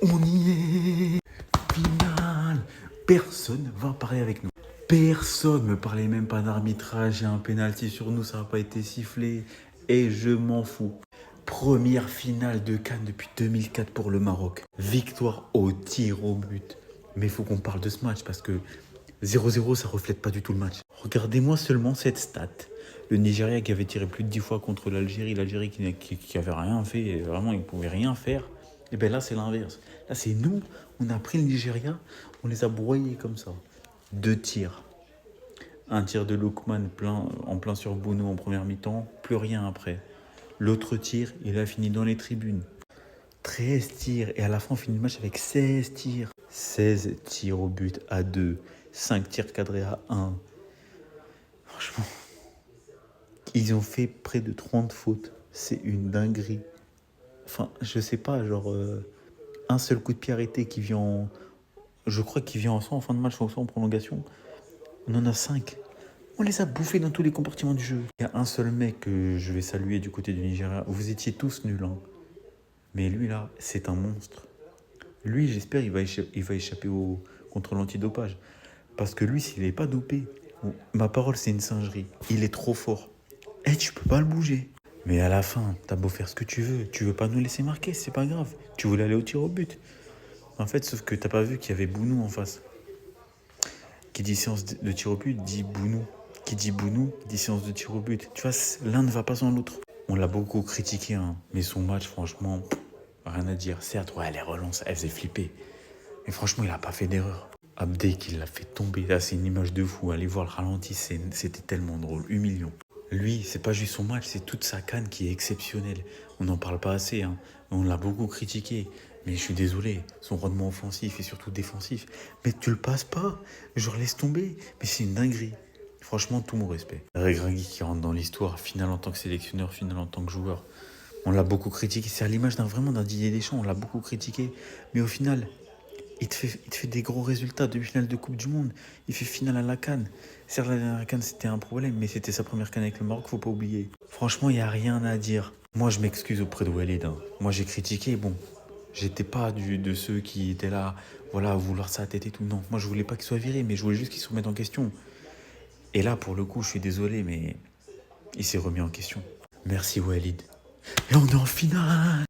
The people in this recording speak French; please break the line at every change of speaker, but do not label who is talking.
On y est. Finale. Personne va parler avec nous. Personne ne me parlait même pas d'arbitrage. Il y a un pénalty sur nous, ça n'a pas été sifflé. Et je m'en fous. Première finale de CAN depuis 2004 pour le Maroc. Victoire au tir au but. Mais il faut qu'on parle de ce match parce que 0-0, ça reflète pas du tout le match. Regardez-moi seulement cette stat. Le Nigeria qui avait tiré plus de 10 fois contre l'Algérie qui avait rien fait, vraiment il ne pouvait rien faire. Et bien là c'est l'inverse. Là c'est nous, on a pris le Nigeria, on les a broyés comme ça. 2 tirs. Un tir de Lookman en plein sur Bounou en première mi-temps, plus rien après. L'autre tir, il a fini dans les tribunes. 13 tirs et à la fin on finit le match avec 16 tirs. 16 tirs au but à 2, 5 tirs cadrés à 1. Franchement, ils ont fait près de 30 fautes. C'est une dinguerie. Enfin, je sais pas, genre un seul coup de pied arrêté qui vient en... Je crois qu'il vient soit en fin de match, soit en prolongation. On en a 5. On les a bouffés dans tous les compartiments du jeu. Il y a un seul mec que je vais saluer du côté du Nigeria. Vous étiez tous nuls, hein. Mais lui là, c'est un monstre. Lui, j'espère, il va échapper au contrôle antidopage. Parce que lui, s'il n'est pas dopé, ma parole, c'est une singerie. Il est trop fort. Eh, tu peux pas le bouger. Mais à la fin, t'as beau faire ce que tu veux pas nous laisser marquer, c'est pas grave. Tu voulais aller au tir au but. En fait, sauf que t'as pas vu qu'il y avait Bounou en face. Qui dit séance de tir au but, dit Bounou. Qui dit Bounou, dit séance de tir au but. Tu vois, l'un ne va pas sans l'autre. On l'a beaucoup critiqué, hein, mais son match, franchement, rien à dire. Certes, ouais, les relances, elles faisaient flipper. Mais franchement, il a pas fait d'erreur. Abdé qui l'a fait tomber, là, c'est une image de fou. Allez voir le ralenti, c'était tellement drôle, humiliant. Lui, c'est pas juste son match, c'est toute sa canne qui est exceptionnelle. On n'en parle pas assez, hein. On l'a beaucoup critiqué. Mais je suis désolé, son rendement offensif et surtout défensif. Mais tu le passes pas, genre laisse tomber. Mais c'est une dinguerie. Franchement, tout mon respect. Regragui qui rentre dans l'histoire, finale en tant que sélectionneur, finale en tant que joueur. On l'a beaucoup critiqué, c'est à l'image d'un Didier Deschamps, on l'a beaucoup critiqué. Mais au final, il te fait des gros résultats, demi-finale de Coupe du Monde. Il fait finale à la CAN. Certes, la dernière CAN, c'était un problème, mais c'était sa première CAN avec le Maroc, faut pas oublier. Franchement, il n'y a rien à dire. Moi, je m'excuse auprès de Walid, hein. Moi, j'ai critiqué, bon, j'étais pas de ceux qui étaient là, voilà, à vouloir sa tête et tout. Non, moi, je voulais pas qu'il soit viré, mais je voulais juste qu'il se remette en question. Et là, pour le coup, je suis désolé, mais il s'est remis en question. Merci, Walid. Et on est en finale.